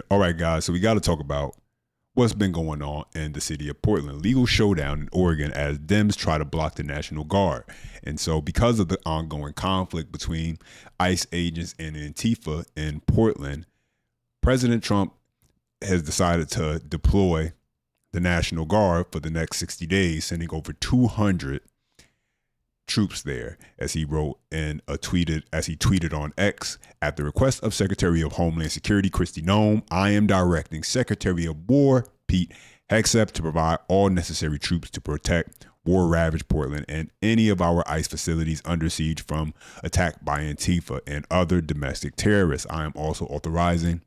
All right, guys, so we got to talk about what's been going on in the city of Portland. Legal showdown in Oregon as Dems try to block the National Guard. And so because of the ongoing conflict between ICE agents and Antifa in Portland, President Trump has decided to deploy the National Guard for the next 60 days, sending over 200 troops there, as he wrote in he tweeted on X, at the request of Secretary of Homeland Security Kristi Noem, I am directing Secretary of War Pete Hegseth to provide all necessary troops to protect war-ravaged Portland and any of our ICE facilities under siege from attack by Antifa and other domestic terrorists. I am also authorizing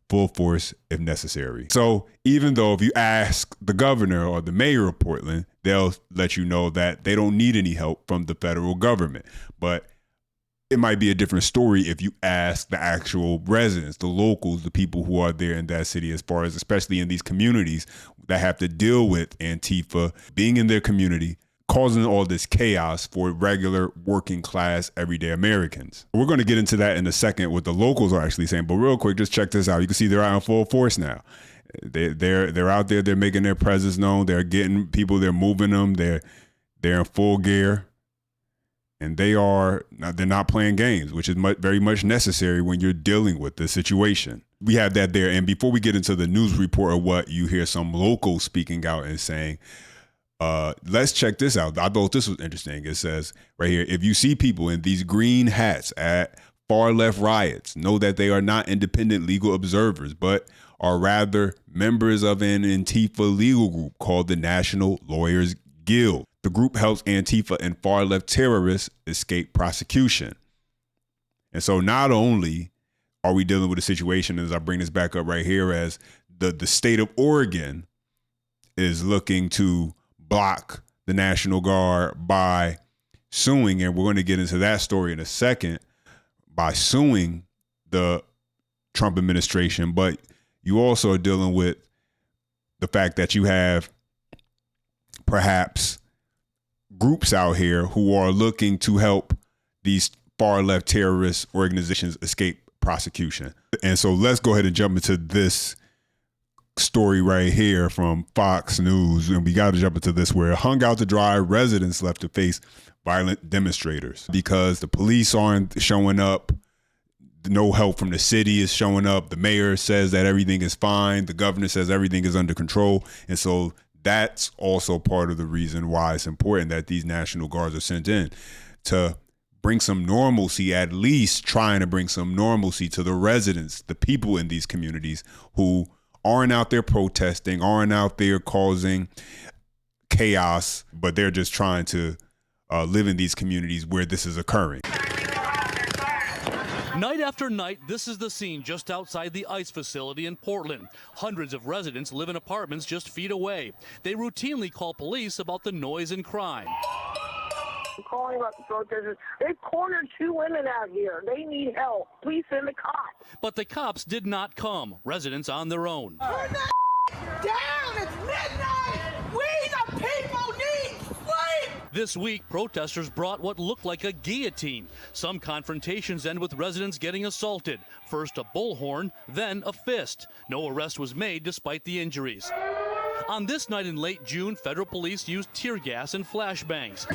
full force if necessary. So even though if you ask the governor or the mayor of Portland, they'll let you know that they don't need any help from the federal government. But it might be a different story if you ask the actual residents, the locals, the people who are there in that city, as far as especially in these communities that have to deal with Antifa being in their community, causing all this chaos for regular working class everyday Americans. We're going to get into that in a second, what the locals are actually saying, but real quick, just check this out. You can see they're out in full force now. They're out there, they're making their presence known, they're getting people, they're moving them, they're in full gear, and they're not playing games, which is very much necessary when you're dealing with this situation. We have that there, and before we get into the news report of what you hear some locals speaking out and saying, let's check this out. I thought this was interesting. It says right here, if you see people in these green hats at far left riots, know that they are not independent legal observers, but are rather members of an Antifa legal group called the National Lawyers Guild. The group helps Antifa and far left terrorists escape prosecution. And so not only are we dealing with a situation, as I bring this back up right here, as the state of Oregon is looking to block the National Guard by suing, and we're going to get into that story in a second, by suing the Trump administration, but you also are dealing with the fact that you have perhaps groups out here who are looking to help these far left terrorist organizations escape prosecution. And so let's go ahead and jump into this story right here from Fox News, and we got to jump into this, where hung out to dry, residents left to face violent demonstrators because the police aren't showing up. No help from the city is showing up. The mayor says that everything is fine. The governor says everything is under control. And so that's also part of the reason why it's important that these National Guards are sent in to bring some normalcy, at least trying to bring some normalcy to the residents, the people in these communities who aren't out there protesting, aren't out there causing chaos, but they're just trying to live in these communities where this is occurring. Night after night, this is the scene just outside the ICE facility in Portland. Hundreds of residents live in apartments just feet away. They routinely call police about the noise and crime. I'm calling about the protesters. They've cornered 2 women out here. They need help. Please send the cops. But the cops did not come. Residents on their own. Turn that down! It's midnight! We the people need sleep! This week, protesters brought what looked like a guillotine. Some confrontations end with residents getting assaulted. First a bullhorn, then a fist. No arrest was made despite the injuries. On this night in late June, federal police used tear gas and flashbangs.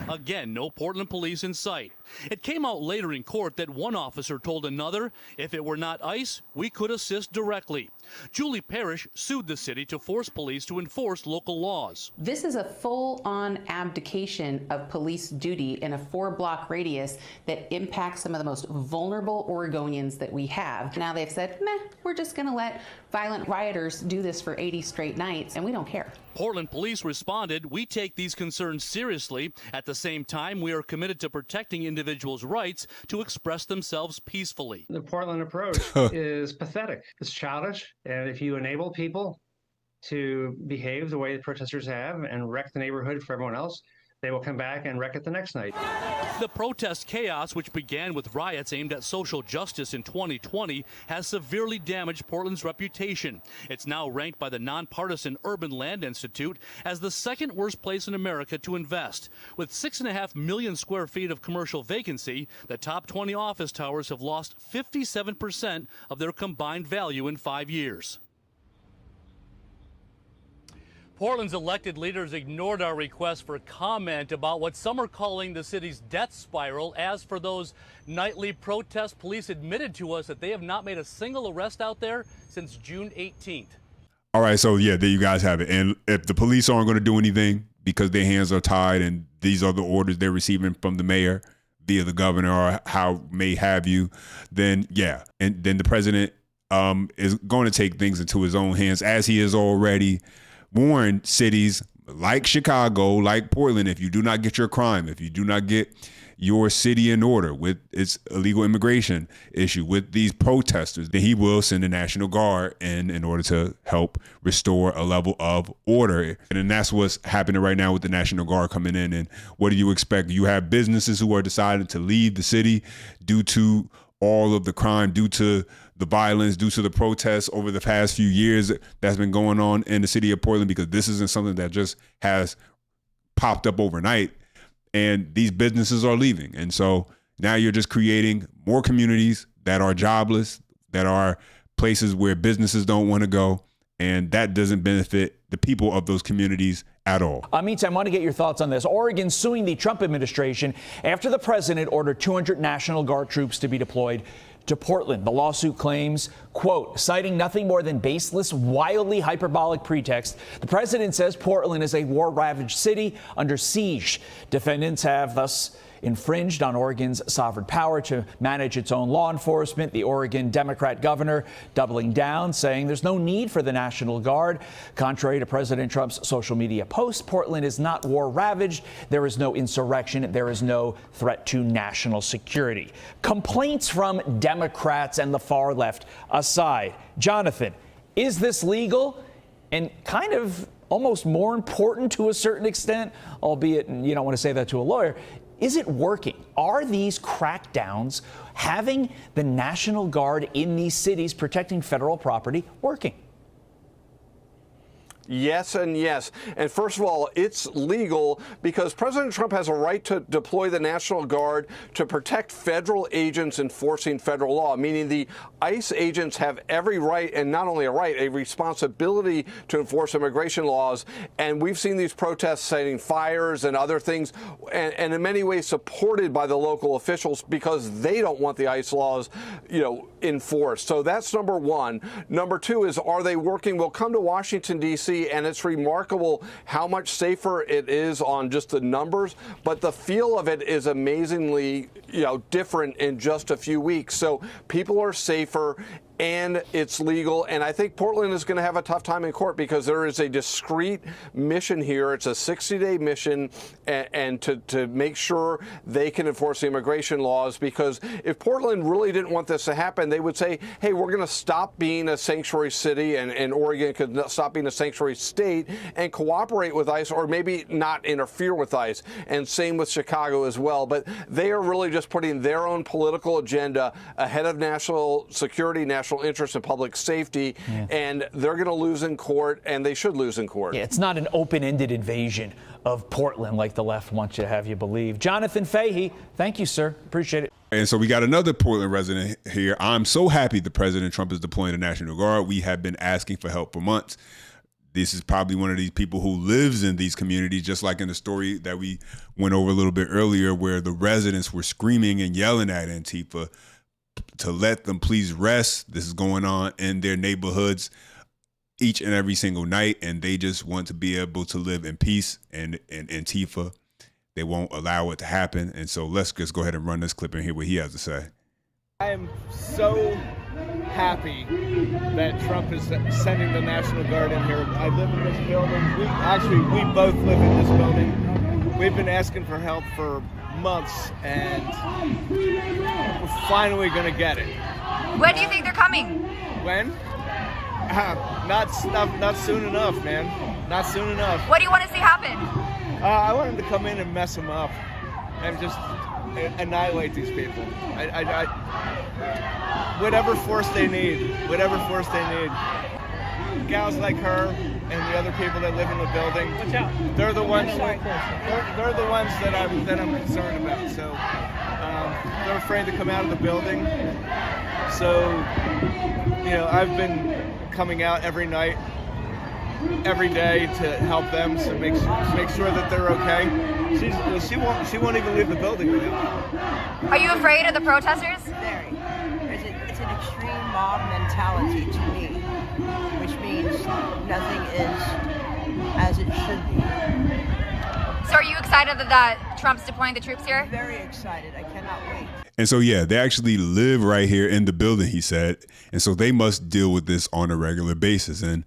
Again, no Portland police in sight. It came out later in court that one officer told another, if it were not ICE, we could assist directly. Julie Parrish sued the city to force police to enforce local laws. This is a full-on abdication of police duty in a 4-block radius that impacts some of the most vulnerable Oregonians that we have. Now they've said, meh, we're just going to let violent rioters do this for 80 straight nights, and we don't care. Portland police responded, we take these concerns seriously. At the same time, we are committed to protecting individuals' rights to express themselves peacefully. The Portland approach is pathetic. It's childish. And if you enable people to behave the way the protesters have and wreck the neighborhood for everyone else, they will come back and wreck it the next night. The protest chaos, which began with riots aimed at social justice in 2020, has severely damaged Portland's reputation. It's now ranked by the nonpartisan Urban Land Institute as the second worst place in America to invest. With 6.5 million square feet of commercial vacancy, the top 20 office towers have lost 57% of their combined value in 5 years. Portland's elected leaders ignored our request for comment about what some are calling the city's death spiral. As for those nightly protests, police admitted to us that they have not made a single arrest out there since June 18th. All right, so yeah, there you guys have it. And if the police aren't going to do anything because their hands are tied and these are the orders they're receiving from the mayor via the governor or how may have you, then yeah. And then the president is going to take things into his own hands, as he is already warned cities like Chicago, like Portland, if you do not get your crime, if you do not get your city in order with its illegal immigration issue, with these protesters, then he will send the National Guard in order to help restore a level of order. And then that's what's happening right now with the National Guard coming in. And what do you expect? You have businesses who are deciding to leave the city due to all of the crime, due to the violence, due to the protests over the past few years that's been going on in the city of Portland, because this isn't something that just has popped up overnight. And these businesses are leaving. And so now you're just creating more communities that are jobless, that are places where businesses don't want to go. And that doesn't benefit the people of those communities at all. Meantime, I want to get your thoughts on this. Oregon suing the Trump administration after the president ordered 200 National Guard troops to be deployed to Portland. The lawsuit claims, quote, citing nothing more than baseless, wildly hyperbolic pretext, the president says Portland is a war-ravaged city under siege. Defendants have thus infringed on Oregon's sovereign power to manage its own law enforcement. The Oregon Democrat governor doubling down, saying there's no need for the National Guard. Contrary to President Trump's social media post, Portland is not war-ravaged. There is no insurrection. There is no threat to national security. Complaints from Democrats and the far left aside, Jonathan, is this legal? And kind of almost more important to a certain extent, albeit you don't want to say that to a lawyer, is it working? Are these crackdowns, having the National Guard in these cities protecting federal property, working? Yes and yes. And first of all, it's legal because President Trump has a right to deploy the National Guard to protect federal agents enforcing federal law, meaning the ICE agents have every right, and not only a right, a responsibility to enforce immigration laws. And we've seen these protests setting fires and other things, and in many ways supported by the local officials because they don't want the ICE laws, enforced. So that's number one. Number two is, are they working? We'll come to Washington, D.C., and it's remarkable how much safer it is on just the numbers, but the feel of it is amazingly, different in just a few weeks. So people are safer and it's legal. And I think Portland is going to have a tough time in court because there is a discrete mission here. It's a 60-day mission and to make sure they can enforce the immigration laws, because if Portland really didn't want this to happen, they would say, hey, we're going to stop being a sanctuary city and Oregon could stop being a sanctuary state and cooperate with ICE, or maybe not interfere with ICE. And same with Chicago as well. But they are really just putting their own political agenda ahead of national security, national interest, and public safety. Yeah. And they're going to lose in court, and they should lose in court. Yeah, it's not an open-ended invasion of Portland like the left wants you to have you believe. Jonathan Fahey, thank you, sir. Appreciate it. And so we got another Portland resident here. I'm so happy the President Trump is deploying the National Guard. We have been asking for help for months. This is probably one of these people who lives in these communities, just like in the story that we went over a little bit earlier, where the residents were screaming and yelling at Antifa to let them please rest. This is going on in their neighborhoods each and every single night, and they just want to be able to live in peace. And Antifa, they won't allow it to happen. And so let's just go ahead and run this clip and hear what he has to say. I am so happy that Trump is sending the National Guard in here. I live in this building. We both live in this building. We've been asking for help for months, and we're finally going to get it. When do you think they're coming? When? Not soon enough, man. Not soon enough. What do you want to see happen? I want them to come in and mess them up and just annihilate these people. Whatever force they need, Gals like her and the other people that live in the building, they're the ones. They're the ones that I'm concerned about. So they're afraid to come out of the building. So I've been coming out every night, every day to help them, to make sure that they're okay. She won't even leave the building with them. Are you afraid of the protesters? Very. It's an extreme mob mentality to me, which means nothing is as it should be. So are you excited that Trump's deploying the troops here? Very excited. I cannot wait. And so, yeah, they actually live right here in the building, he said. And so they must deal with this on a regular basis. And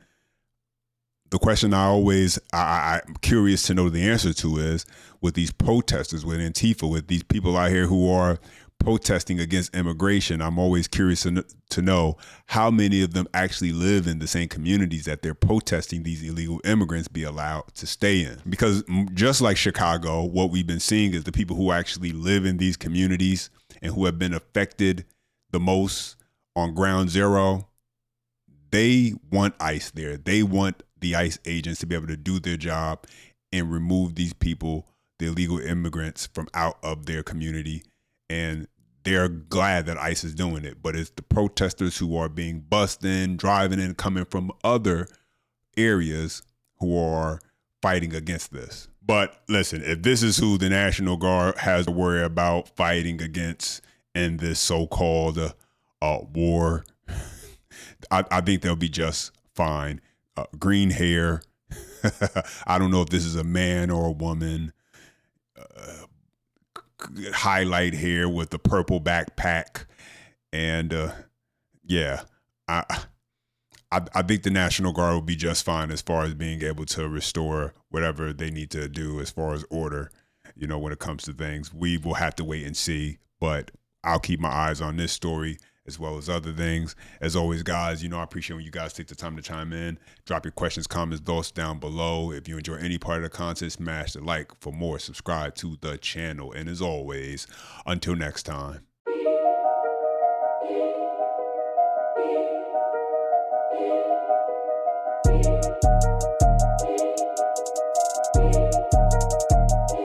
the question I'm curious to know the answer to is, with these protesters, with Antifa, with these people out here who are protesting against immigration, I'm always curious to know how many of them actually live in the same communities that they're protesting these illegal immigrants be allowed to stay in. Because just like Chicago, what we've been seeing is the people who actually live in these communities and who have been affected the most on ground zero, they want ICE there. They want the ICE agents to be able to do their job and remove these people, the illegal immigrants, from out of their community. And they're glad that ICE is doing it. But it's the protesters who are being bussed in, driving in, coming from other areas who are fighting against this. But listen, if this is who the National Guard has to worry about fighting against in this so-called war, I think they'll be just fine. Green hair. I don't know if this is a man or a woman. Highlight hair with the purple backpack. And I think the National Guard will be just fine as far as being able to restore whatever they need to do as far as order, when it comes to things. We will have to wait and see, but I'll keep my eyes on this story as well as other things. As always, guys, I appreciate when you guys take the time to chime in. Drop your questions, comments, thoughts down below. If you enjoy any part of the content, smash the like. For more, subscribe to the channel. And as always, until next time.